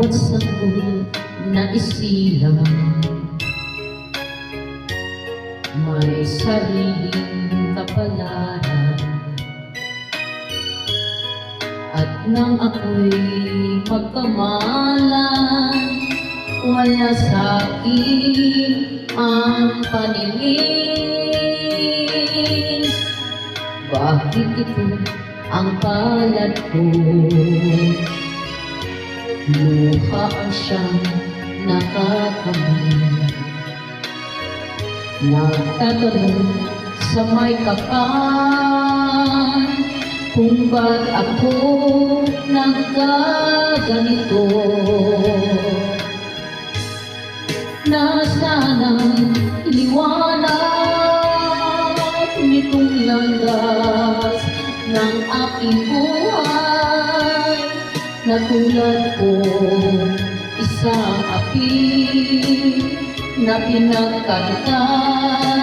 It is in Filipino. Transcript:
bawat sanggol na isilang may sariling kapalaran. At nang ako'y magkamalan, wala sa'kin ang paningin. Bakit ito ang palad ko? Luha ang siyang nakakamit. Nagtatanong sa may kapal kung ba't ako nagkaganito. Nasaan ang liwanag nitong landas ng aking buhay, na tulad ko isang api na pinagkalitan.